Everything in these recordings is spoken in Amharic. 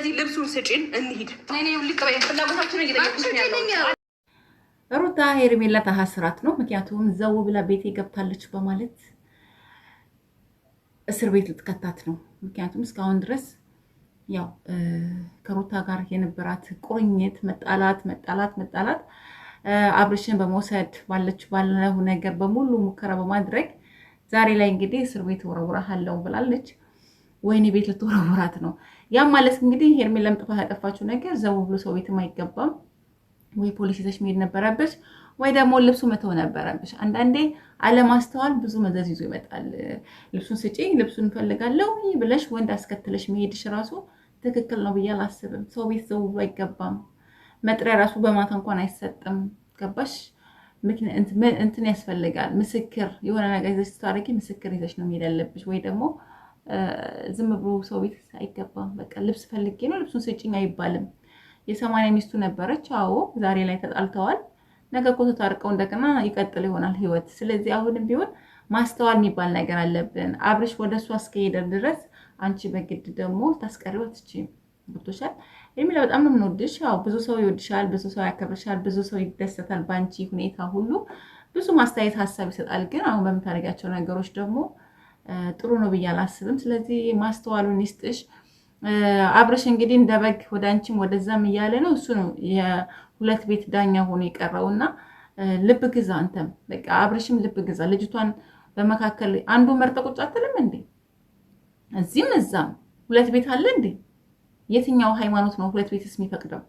ስለዚህ ልብሱን ስጪን እንሂድ። እኔ ልቀበይ ፍላጎታችሁን እየጠየቁኝ ያለው ሩታ ሄርሜላ ታሐስራት ነው። ምክንያቱም ዘው ብላ ቤቴ ገብታለች በማለት እስር ቤት ልትከታት ነው። ምክንያቱም እስካሁን ድረስ ያው ከሩታ ጋር የነበራት ቁርኝት መጣላት አብርሽን በመውሰድ ባለው ነገር በሙሉ ሙከራ በማድረግ ዛሬ ላይ እንግዲህ እስር ቤት ወረውራሃለሁ ብላለች። ወይኔ ቤት ልትወረውራት ነው። ያም ማለት እንግዲህ ሄርሜላም ጥፋት ያጠፋችው ነገር ዘው ብሎ ሰው ቤትም አይገባም። ወይ ፖሊስ ይዘሽ መሄድ ነበረብሽ፣ ወይ ደግሞ ልብሱ መተው ነበረብሽ። አንዳንዴ አለማስተዋል ብዙ መዘዝ ይዞ ይመጣል። ልብሱን ስጪ፣ ልብሱን ፈልጋለሁ ብለሽ ወንድ አስከትለሽ መሄድሽ ራሱ ትክክል ነው ብዬ አላስብም። ሰው ቤት ዘው ብሎ አይገባም። መጥሪያ ራሱ በማታ እንኳን አይሰጥም። ገባሽ? እንትን ያስፈልጋል፣ ምስክር። የሆነ ነገር ይዘሽ ስታደርጊ ምስክር ይዘሽ ነው መሄድ ያለብሽ። ወይ ደግሞ ዝም ብሎ ሰው ቤት አይገባም። በቃ ልብስ ፈልጌ ነው ልብሱን ስጪኝ አይባልም። የሰማንያ ሚስቱ ነበረች። አዎ ዛሬ ላይ ተጣልተዋል። ነገ እኮ ተታርቀው እንደገና ይቀጥል ይሆናል ህይወት። ስለዚህ አሁንም ቢሆን ማስተዋል የሚባል ነገር አለብን። አብርሽ ወደ እሷ እስከሄደ ድረስ አንቺ በግድ ደግሞ ታስቀሪው አትችይም። ገብቶሻል? ሄርሜላ በጣም ነው የምንወድሽ። ያው ብዙ ሰው ይወድሻል፣ ብዙ ሰው ያከብርሻል፣ ብዙ ሰው ይደሰታል በአንቺ ሁኔታ ሁሉ። ብዙ ማስተያየት ሀሳብ ይሰጣል። ግን አሁን በምታደርጋቸው ነገሮች ደግሞ ጥሩ ነው ብዬ አላስብም። ስለዚህ ማስተዋሉን ይስጥሽ። አብርሽ እንግዲህ እንደ በግ ወደ አንቺም ወደዛም እያለ ነው። እሱ ነው የሁለት ቤት ዳኛ ሆኖ የቀረውና ልብ ግዛ አንተም። በቃ አብርሽም ልብ ግዛ። ልጅቷን በመካከል አንዱ መርጠ ቁጭ አትልም እንዴ? እዚህም እዛም ሁለት ቤት አለ እንዴ? የትኛው ሃይማኖት ነው ሁለት ቤትስ የሚፈቅደው?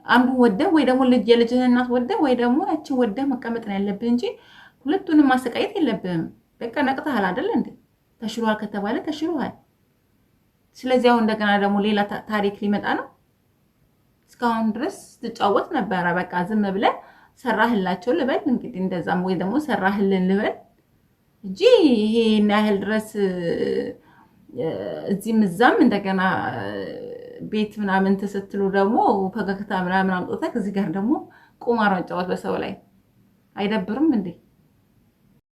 አንዱ ወደ ወይ ደግሞ የልጅህን እናት ወደ ወይ ደግሞ ያችን ወደ መቀመጥ ነው ያለብህ እንጂ ሁለቱንም ማሰቃየት የለብህም። በቃ ነቅተሃል አይደል እንዴ? ተሽሏል ከተባለ ተሽሏል። ስለዚህ አሁን እንደገና ደግሞ ሌላ ታሪክ ሊመጣ ነው። እስካሁን ድረስ ትጫወት ነበረ። በቃ ዝም ብለህ ሰራህላቸው ልበል እንግዲህ እንደዛም፣ ወይ ደግሞ ሰራህልን ልበል እንጂ ይሄን ያህል ድረስ እዚህም እዛም እንደገና ቤት ምናምን ተስትሉ ደግሞ ፈገግታ ምናምን አምጥተህ እዚህ ጋር ደግሞ ቁማር መጫወት በሰው ላይ አይደብርም እንዴ?